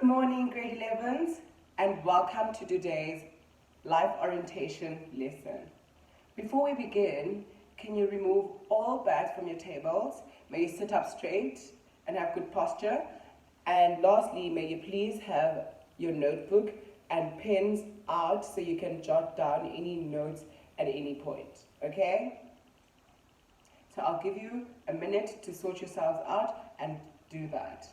morning, grade 11s, and welcome to today's life orientation lesson. Before we begin, can you remove all bags from your tables? May you sit up straight and have good posture. And lastly, may you please have your notebook and pens out so you can jot down any notes at any point, okay? So I'll give you a minute to sort yourselves out and do that.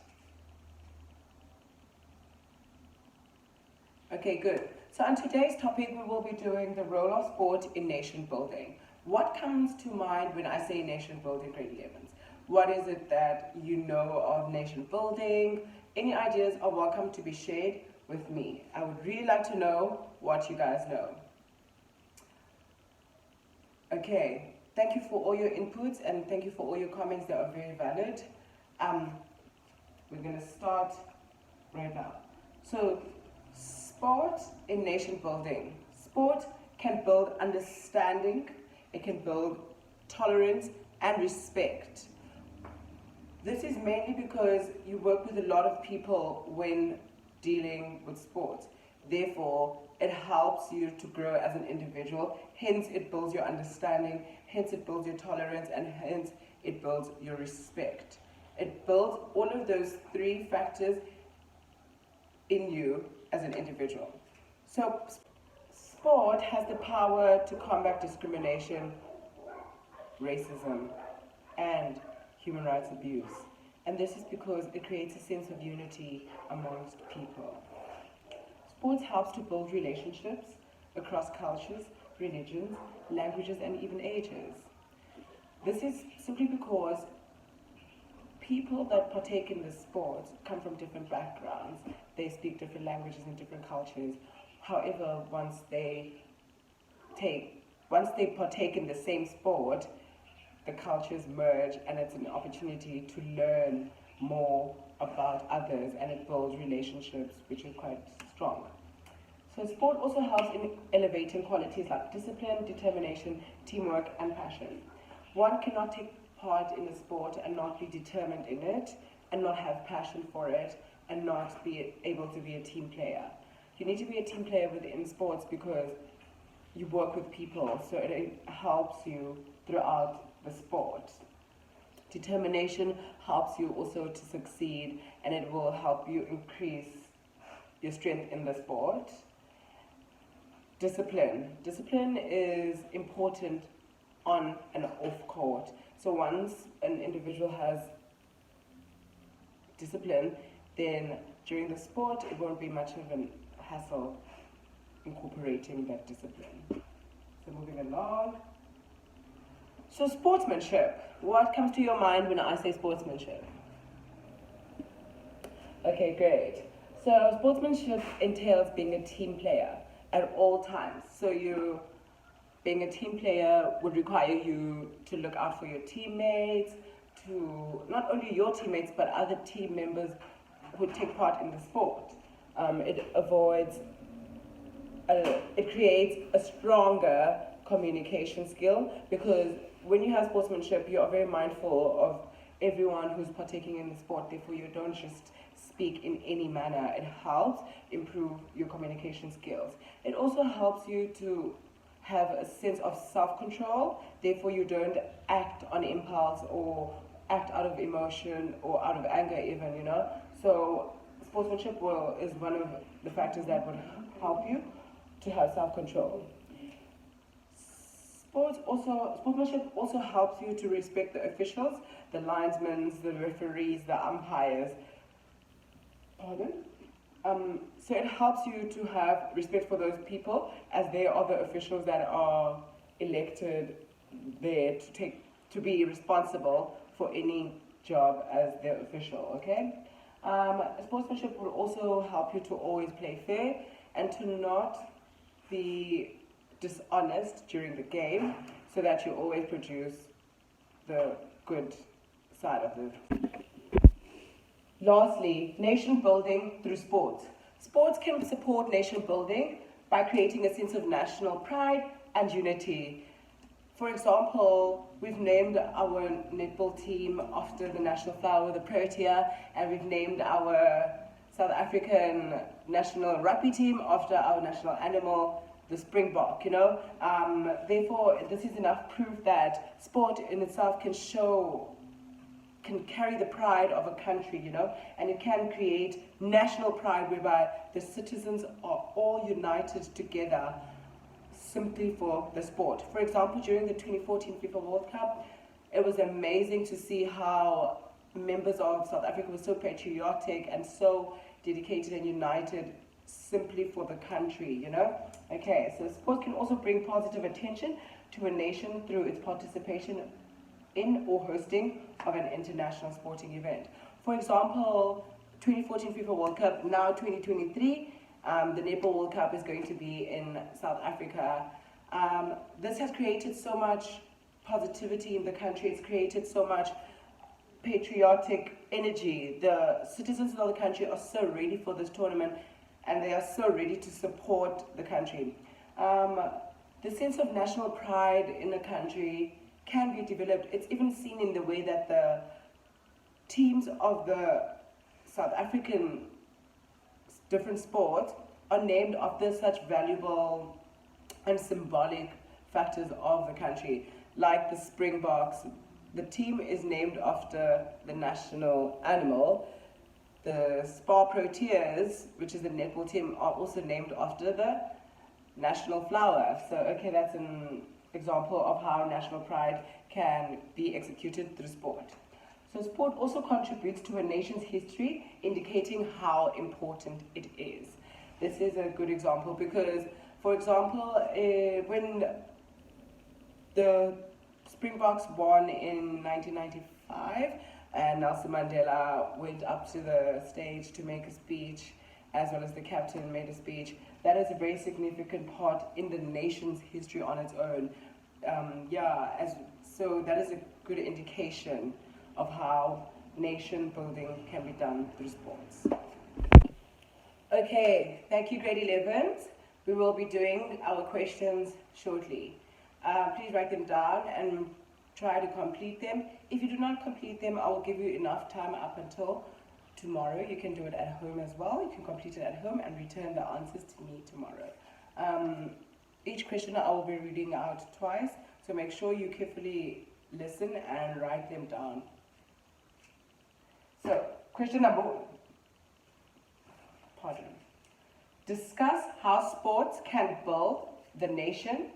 Okay, good. So on today's topic, we will be doing the role of sport in nation building. What comes to mind when I say nation building, grade 11s? What is it that you know of nation building? Any ideas are welcome to be shared with me. I would really like to know what you guys know. Okay, thank you for all your inputs and thank you for all your comments. They are very valid. We're going to start right now. So, sport in nation building. Sport can build understanding, it can build tolerance and respect. This is mainly because you work with a lot of people when dealing with sport. Therefore, it helps you to grow as an individual. Hence, it builds your understanding. Hence, it builds your tolerance. And hence, it builds your respect. It builds all of those three factors in you as an individual. So, sport has the power to combat discrimination, racism, and human rights abuse. And this is because it creates a sense of unity amongst people. Sports helps to build relationships across cultures, religions, languages, and even ages. This is simply because people that partake in this sport come from different backgrounds. They speak different languages and different cultures. However, once they partake in the same sport, the cultures merge and it's an opportunity to learn more about others and it builds relationships which are quite strong. So sport also helps in elevating qualities like discipline, determination, teamwork and passion. One cannot take part in a sport and not be determined in it and not have passion for it and not be able to be a team player. You need to be a team player within sports because you work with people, so it helps you throughout the sport. Determination helps you also to succeed and it will help you increase your strength in the sport. Discipline. Discipline is important on and off court. So once an individual has discipline, then during the sport it won't be much of a hassle incorporating that discipline. So moving along. So sportsmanship. What comes to your mind when I say sportsmanship? Okay, great. So sportsmanship entails being a team player at all times. So being a team player would require you to look out for your teammates, to not only your teammates but other team members who take part in the sport. It creates a stronger communication skill because when you have sportsmanship, you are very mindful of everyone who's partaking in the sport. Therefore, you don't just speak in any manner. It helps improve your communication skills. It also helps you to have a sense of self-control. Therefore, you don't act on impulse or act out of emotion or out of anger even, you know. So sportsmanship is one of the factors that would help you to have self-control. Sportsmanship also helps you to respect the officials, the linesmen, the referees, the umpires. Pardon? So it helps you to have respect for those people as they are the officials that are elected there to be responsible for any job as their official, okay? Sportsmanship will also help you to always play fair and to not be dishonest during the game so that you always produce the good side of it. Lastly, nation building through sport. Sports can support nation building by creating a sense of national pride and unity. For example, we've named our netball team after the national flower, the Protea, and we've named our South African national rugby team after our national animal, the springbok, you know. Therefore, this is enough proof that sport in itself can carry the pride of a country, you know, and it can create national pride whereby the citizens are all united together simply for the sport. For example, during the 2014 FIFA World Cup, it was amazing to see how members of South Africa were so patriotic and so dedicated and united simply for the country, you know. Okay, so sport can also bring positive attention to a nation through its participation in or hosting of an international sporting event. For example, 2014 FIFA World Cup, now 2023, the Netball World Cup is going to be in South Africa. This has created so much positivity in the country. It's created so much patriotic energy. The citizens of the country are so ready for this tournament and they are so ready to support the country. The sense of national pride in a country can be developed. It's even seen in the way that the teams of the South African different sports are named after such valuable and symbolic factors of the country. Like the Springboks, the team is named after the national animal. The Spar Proteas, which is the netball team, are also named after the national flower. So, okay, that's an example of how national pride can be executed through sport. So sport also contributes to a nation's history, indicating how important it is. This is a good example because, for example, when the Springboks won in 1995 and Nelson Mandela went up to the stage to make a speech, as well as the captain made a speech, that is a very significant part in the nation's history on its own. So that is a good indication of how nation building can be done through sports. Okay, thank you, grade 11s. We will be doing our questions shortly. Please write them down and try to complete them. If you do not complete them, I will give you enough time up until tomorrow. You can do it at home as well. You can complete it at home and return the answers to me tomorrow. Each question I will be reading out twice, so make sure you carefully listen and write them down. So, question number 1. Discuss how sports can build the nation.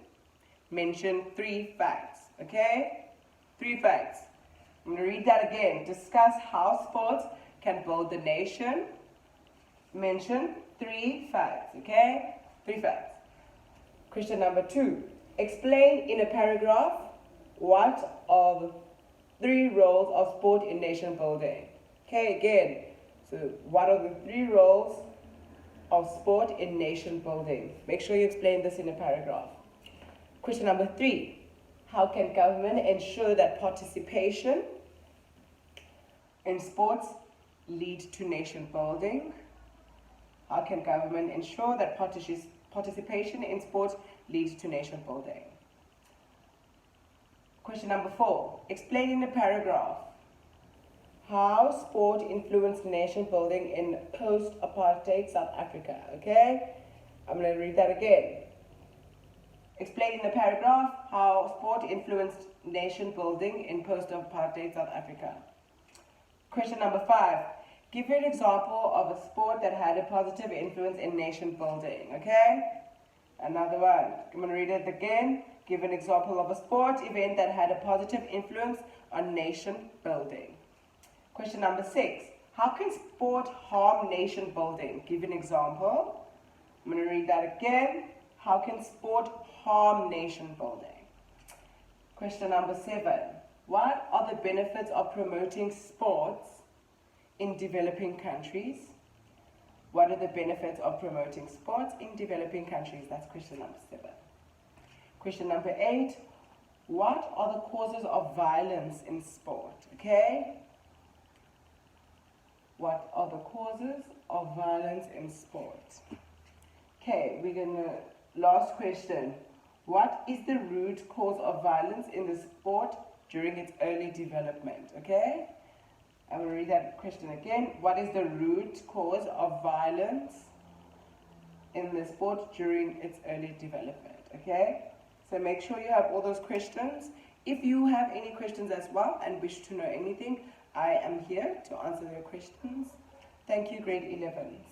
Mention 3 facts. Okay? 3 facts. I'm going to read that again. Discuss how sports can build the nation. Mention 3 facts. Okay? 3 facts. Question number 2. Explain in a paragraph what are the 3 roles of sport in nation building. Okay, again. So, what are the 3 roles of sport in nation building? Make sure you explain this in a paragraph. Question number 3. How can government ensure that participation in sports lead to nation building? How can government ensure that participation in sports leads to nation building? Question number 4. Explain in a paragraph how sport influenced nation building in post-apartheid South Africa. Okay? I'm going to read that again. Explain in a paragraph how sport influenced nation building in post-apartheid South Africa. Question number 5. Give an example of a sport that had a positive influence in nation building. Okay? Another one. I'm going to read it again. Give an example of a sport event that had a positive influence on nation building. Question number 6. How can sport harm nation building? Give an example. I'm going to read that again. How can sport harm nation building? Question number 7. What are the benefits of promoting sports in developing countries? What are the benefits of promoting sports in developing countries? That's question number 7. Question number 8. What are the causes of violence in sport? Okay? What are the causes of violence in sport? Okay, we're gonna, last question. What is the root cause of violence in the sport during its early development? Okay? I will read that question again. What is the root cause of violence in the sport during its early development? Okay, so make sure you have all those questions. If you have any questions as well and wish to know anything, I am here to answer your questions. Thank you, grade 11s.